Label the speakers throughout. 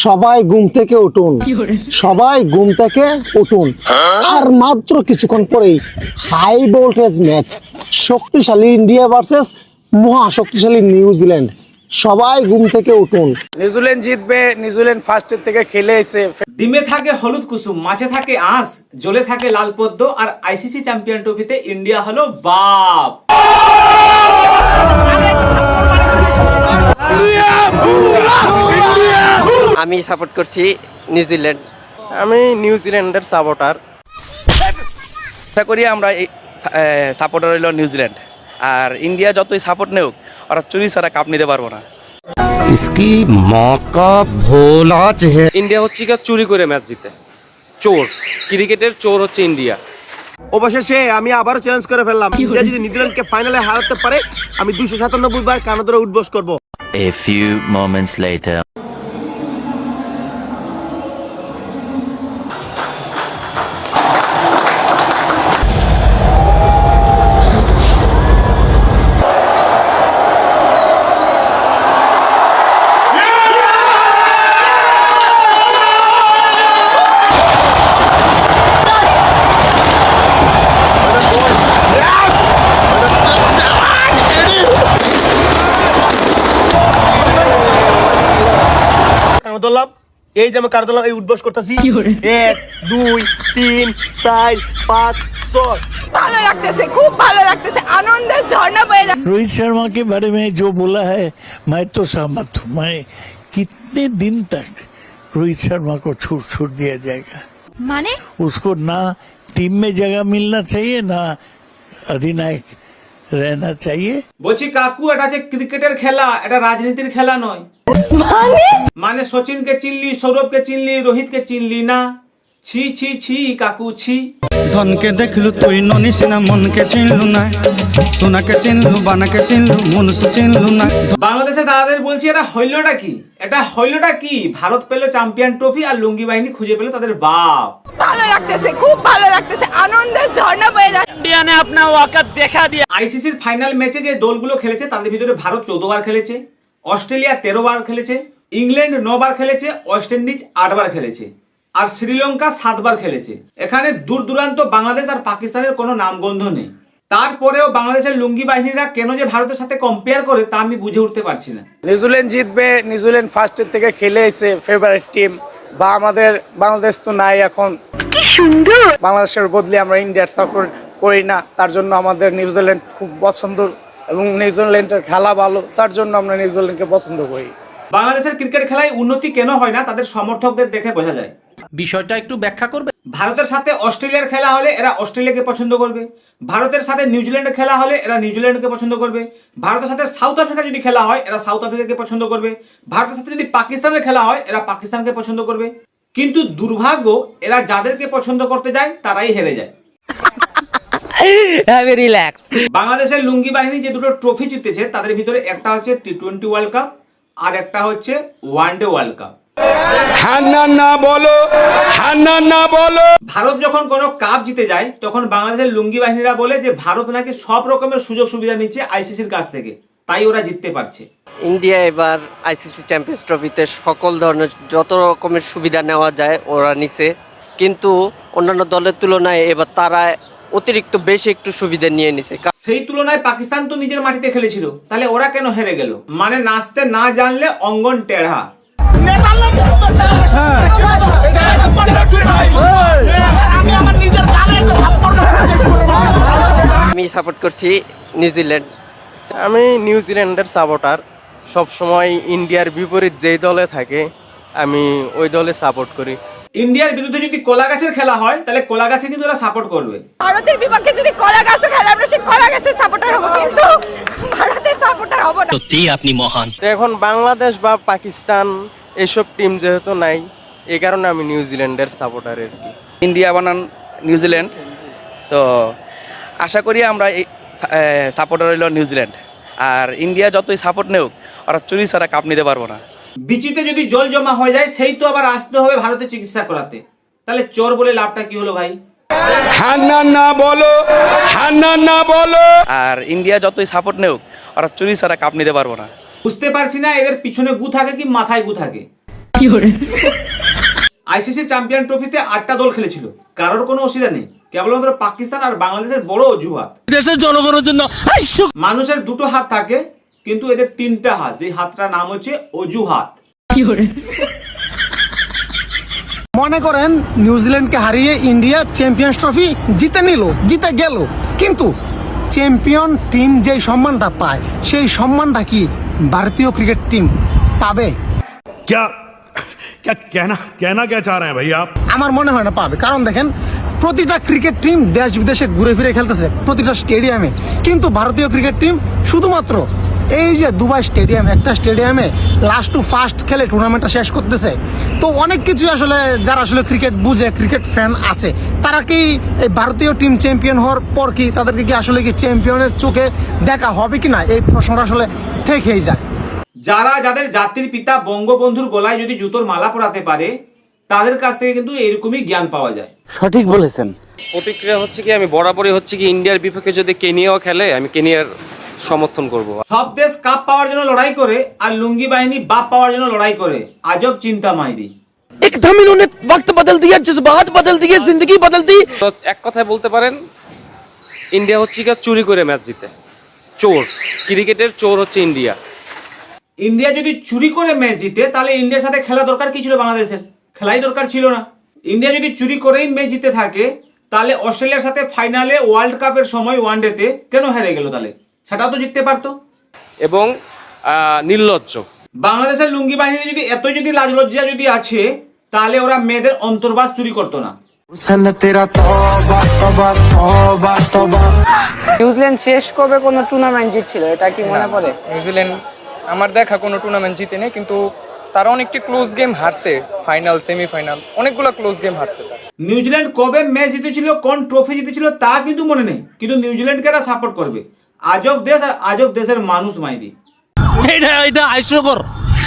Speaker 1: সবাই ঘুম থেকে উঠুন, সবাই ঘুম থেকে উঠুন। আর মাত্র কিছুক্ষণ পরেই হাই ভোল্টেজ ম্যাচ, শক্তিশালী ইন্ডিয়া ভার্সেস মহা শক্তিশালী নিউজিল্যান্ড। সবাই ঘুম থেকে উঠুন।
Speaker 2: নিউজিল্যান্ড জিতবে। নিউজিল্যান্ড ফার্স্টের থেকে খেলে এসে
Speaker 3: ডিমে থাকে হলুদ কুসুম, মাছে থাকে আঁশ, জলে থাকে লাল পদ্ম, আর আইসিসি চ্যাম্পিয়ন ট্রফিতে ইন্ডিয়া হলো বাপ।
Speaker 4: আমি সাপোর্ট করছি নিউজিল্যান্ড।
Speaker 5: আমি নিউজিল্যান্ডের সাপোর্টার।
Speaker 6: আশা করি আমরা এই সাপোর্টার হইল নিউজিল্যান্ড। আর ইন্ডিয়া যতই সাপোর্ট নেউক, ওরা চুরি ছাড়া কাপ নিতে পারবো না।
Speaker 7: इसकी मौका भोला है।
Speaker 5: ইন্ডিয়া হচ্ছে কি চুরি করে ম্যাচ জিতে, চোর, ক্রিকেটের চোর হচ্ছে ইন্ডিয়া।
Speaker 2: অবশেষে আমি আবারও চ্যালেঞ্জ করে ফেললাম, ইন্ডিয়া যদি নিউজিল্যান্ডকে ফাইনালে হারাতে পারে আমি 297 বার কানা ধরে উঠবোস করবো।
Speaker 8: A few moments later.
Speaker 2: ধরলাম, এই যে আমি কার ধরলাম, এই উঠবোস করতেছি। 1 2 3 4 5 6।
Speaker 9: ভালো লাগতেছে, খুব ভালো লাগতেছে, আনন্দের ঝর্ণা বয়ে যাচ্ছে।
Speaker 10: रोहित शर्मा के बारे में जो बोला है मैं तो सहमत हूँ। मैं कितने दिन तक रोहित शर्मा को छूट दिया जाएगा?
Speaker 9: মানে
Speaker 10: उसको ना टीम में जगह मिलना चाहिए ना अधिनायक रहना चाहिए।
Speaker 3: বলছি কাকু, এটা যে ক্রিকেটের খেলা, এটা রাজনীতির খেলা নয়। মানে সচিনকে চিনলি, সৌরভকে চিনলি, রোহিতকে চিনলি না? ছি ছি ছি কাকু, ছি।
Speaker 7: ধনকে দেখলু তুই ননি সিনা, মনকে চিনলু না, সোনাকে চিনলু, বানাকে চিনলু, মনুষ্য চিনলু না।
Speaker 3: বাংলাদেশের দাদাদের বলছি, এটা হইলটা কি? এটা হইলটা কি? ভারত পেল চ্যাম্পিয়ন ট্রফি আর লুঙ্গি বাহিনী খুঁজে পেল তাদের বাপ।
Speaker 9: ভালো লাগতেছে, খুব ভালো লাগতেছে, আনন্দের ঝর্ণা বয়ে যাচ্ছে।
Speaker 4: इंडिया ने अपना औकात देखा दिया।
Speaker 3: আইসিসির ফাইনাল ম্যাচে যে দলগুলো খেলেছে তাদের ভিতরে ভারত 14 বার খেলেছে, অস্ট্রেলিয়া 13 বার খেলেছে, ইংল্যান্ড 9 বার খেলেছে, ওয়েস্ট ইন্ডিজ 8 বার খেলেছে, আর শ্রীলঙ্কা 7 বার খেলেছে। এখানে দূর দূরান্ত বাংলাদেশ আর পাকিস্তানের কোনো নামগন্ধ নেই। তারপরেও বাংলাদেশের লুঙ্গি বাহিনীরা কেন যে ভারতের সাথে কম্পেয়ার করে তা আমি বুঝে উঠতে পারছি না।
Speaker 2: নিউজিল্যান্ড জিতবে। নিউজিল্যান্ড ফার্স্টের থেকে খেলে এসে ফেভারিট টিম। বা আমাদের বাংলাদেশ তো নাই এখন, কি সুন্দর। বাংলাদেশের বদলে আমরা ইন্ডিয়ার সাপোর্ট করি না, তার জন্য আমাদের নিউজিল্যান্ড খুব পছন্দ এবং নিউজিল্যান্ডের খেলা ভালো, তার জন্য আমরা নিউজিল্যান্ডকে পছন্দ করি।
Speaker 3: বাংলাদেশের ক্রিকেট খেলায় উন্নতি কেন হয় না তাদের সমর্থকদের দেখে বোঝা যায়।
Speaker 4: বিষয়টা একটু ব্যাখ্যা করবে।
Speaker 3: ভারতের সাথে অস্ট্রেলিয়ার খেলা হলে এরা অস্ট্রেলিয়াকে পছন্দ করবে, ভারতের সাথে নিউজিল্যান্ডের খেলা হলে এরা নিউজিল্যান্ডকে পছন্দ করবে, ভারতের সাথে সাউথ আফ্রিকা যদি খেলা হয় এরা সাউথ আফ্রিকাকে পছন্দ করবে, ভারতের সাথে যদি পাকিস্তানের খেলা হয় এরা পাকিস্তানকে পছন্দ করবে। কিন্তু দুর্ভাগ্য, এরা যাদেরকে পছন্দ করতে যায় তারাই হেরে যায়।
Speaker 4: রিল্যাক্স।
Speaker 3: বাংলাদেশের লুঙ্গি বাহিনী যে দুটো ট্রফি জিতেছে তাদের ভিতরে একটা হচ্ছে টি20 ওয়ার্ল্ড কাপ আর একটা হচ্ছে ওয়ানডে ওয়ার্ল্ড কাপ। ভারত যখন কোনো কাপ জিতে যায় তখন বাংলাদেশের লুঙ্গি বাহিনীরা বলে যে ভারত নাকি সব রকমের সুযোগ সুবিধা নিচ্ছে আইসিসির কাছ থেকে, তাই ওরা জিততে পারছে।
Speaker 4: ইন্ডিয়া এবার আইসিসি চ্যাম্পিয়ন্স ট্রফিতে সকল ধরনের যত রকমের সুবিধা নেওয়া যায় ওরা নিছে, কিন্তু অন্যান্য দলের তুলনায় এবার তারা অতিরিক্ত বেশি একটু সুবিধা নিয়ে নিছে।
Speaker 3: সেই তুলনায় পাকিস্তান তো নিজের মাটিতে খেলেছিল, তাহলে ওরা কেন হেরে গেল? মানে নাচতে না জানলে অঙ্গন টেढ़া।
Speaker 4: আমি সাপোর্ট করছি নিউজিল্যান্ড।
Speaker 5: আমি নিউজিল্যান্ডের সাপোর্টার। সবসময় ইন্ডিয়ার বিপরীত যেই দলে থাকে আমি ওই দলে সাপোর্ট করি।
Speaker 3: ইন্ডিয়ার বিরুদ্ধে যদি কলা গাছের খেলা হয় তাহলে কলা গাছে কিন্তু ওরা সাপোর্ট করবে।
Speaker 9: ভারতের বিপক্ষে যদি কলা গাছে খেলে আমরা সেই কলা গাছের সাপোর্টার হব, কিন্তু ভারতের সাপোর্টার হব না।
Speaker 8: সত্যি আপনি মহান।
Speaker 5: তো এখন বাংলাদেশ বা পাকিস্তান এসব টিম যেহেতু নাই, এই কারণে আমি নিউজিল্যান্ডের সাপোর্টার আর কি।
Speaker 6: ইন্ডিয়া বানান নিউজিল্যান্ড। তো আশা করি আমরা এই সাপোর্টার হইল নিউজিল্যান্ড। আর ইন্ডিয়া যতই সাপোর্ট নেউক, ওরা চুরি ছাড়া কাপ নিতে পারবো না।
Speaker 3: বিচিতে যদি জল জমা হয়ে যায় সেই তো আবার আসতে হবে ভারতে চিকিৎসা করাতে, তাহলে চোর বলে লাভটা কি হলো ভাই?
Speaker 6: আর ইন্ডিয়া যতই সাপোর্ট নেউক, ওরা চুরি ছাড়া কাপ নিতে পারবো না।
Speaker 3: বুঝতে পারছি না এদের পিছনে গু থাকে কি মাথায় গু থাকে। আইসিসি চ্যাম্পিয়ন ট্রফিতে 8টা দল খেলেছিল, কারোর কোনো অসুবিধা নেই, কেবলমাত্র পাকিস্তান আর বাংলাদেশের বড় অজুহাত।
Speaker 10: দেশের জনগণের জন্য
Speaker 3: মানুষের 2টো হাত থাকে, কিন্তু এদের 3টা হাত, যে হাতটার নাম হচ্ছে অজুহাত।
Speaker 1: মনে করেন নিউজিল্যান্ডকে হারিয়ে ইন্ডিয়া চ্যাম্পিয়ন্স ট্রফি জিতে গেল, কিন্তু চ্যাম্পিয়ন টিম যে সম্মানটা পায় সেই সম্মানটা কি ভারতীয় ক্রিকেট টিম পাবে?
Speaker 11: क्या क्या कहना क्या चाह रहे हैं भाई आप?
Speaker 1: আমার মনে হয় না পাবে। কারণ দেখেন, প্রতিটা ক্রিকেট টিম দেশ বিদেশে ঘুরে ফিরে খেলতেছে প্রতিটা স্টেডিয়ামে, কিন্তু ভারতীয় ক্রিকেট টিম শুধুমাত্র এই যে দুবাই স্টেডিয়াম, একটা স্টেডিয়ামে লাস্ট টু ফার্স্ট খেলে টুর্নামেন্টটা শেষ করতেছে। তো অনেক কিছু আসলে যারা আসলে ক্রিকেট বুঝে, ক্রিকেট ফ্যান আছে, তারা কি এই ভারতীয় টিম চ্যাম্পিয়ন হওয়ার পর কি তাদেরকে কি আসলে কি চ্যাম্পিয়নের চোখে দেখা হবে কিনা, এই প্রশ্নটা আসলে থেকেই যায়।
Speaker 3: যাদের জাতির পিতা বঙ্গবন্ধুর গলায় যদি জুতোর মালা পরাতে পারে, তাদের কাছ থেকে কিন্তু এরকমই জ্ঞান পাওয়া যায়।
Speaker 5: সঠিক বলেছেন। প্রতিক্রিয়া হচ্ছে কি, আমি বরাবরই হচ্ছে কি ইন্ডিয়ার বিপক্ষে যদি কেনিয়াও খেলে আমি কেনিয়ার সমর্থন করব।
Speaker 3: সব দেশ কাপ পাওয়ার জন্য লড়াই করে, আর লুঙ্গি বাহিনী বাপ পাওয়ার জন্য লড়াই করে। আজব চিন্তা মাইরি।
Speaker 5: एकदम इन्होंने वक्त बदल दिया, जज्बात बदल दिए, जिंदगी बदल दी। তো এক কথায় বলতে পারেন ইন্ডিয়া হচ্ছে কি চুরি করে ম্যাচ জিতে। চোর, ক্রিকেটের চোর হচ্ছে ইন্ডিয়া।
Speaker 3: ইন্ডিয়া যদি চুরি করে ম্যাচ জিতে, তাহলে ইন্ডিয়ার সাথে খেলা দরকার কি ছিল? বাংলাদেশের খেলাই দরকার ছিল না। ইন্ডিয়া যদি চুরি করেই ম্যাচ জিতে থাকে, তাহলে অস্ট্রেলিয়ার সাথে ফাইনালে ওয়ার্ল্ড কাপের সময় ওয়ানডেতে কেন হেরে গেল? তাহলে সেটাও তো জিততে পারতো।
Speaker 5: এবং নির্লজ্জ।
Speaker 3: বাংলাদেশের লুঙ্গি বাহিনীতে যদি এতই যদি লাজ লজ্জা যদি আছে, তাহলে ওরা মেয়েদের অন্তর্বাস চুরি করতো না।
Speaker 2: নিউজিল্যান্ড শেষ কবে কোনো টুর্নামেন্ট জিতছিল, এটা কি মনে পড়ে?
Speaker 5: নিউজিল্যান্ড আমার দেখা কোনো টুর্নামেন্ট জিতেনি, কিন্তু তারা অনেকটি ক্লোজ গেম হারছে, ফাইনাল, সেমিফাইনাল, অনেকগুলো ক্লোজ গেম হারছে।
Speaker 3: নিউজিল্যান্ড কবে ম্যাচ জিতেছিল, কোন ট্রফি জিতেছিল তা কিন্তু মনে নেই, কিন্তু নিউজিল্যান্ডকে এরা সাপোর্ট করবে। আজব দেশ আর আজব দেশের মানুষ মাইরি।
Speaker 10: এটা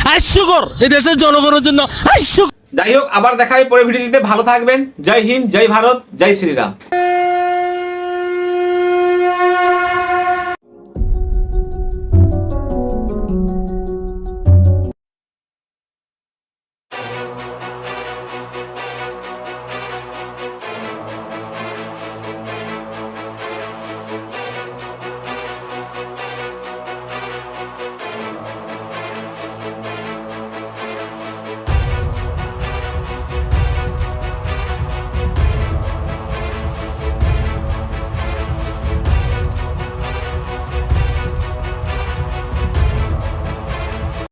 Speaker 10: হাস্যকর, এই দেশের জনগণের জন্য হাস্যকর।
Speaker 3: যাই হোক, আবার দেখা হয় পরের ভিডিওতে। ভালো থাকবেন। জয় হিন্দ, জয় ভারত, জয় শ্রীরাম।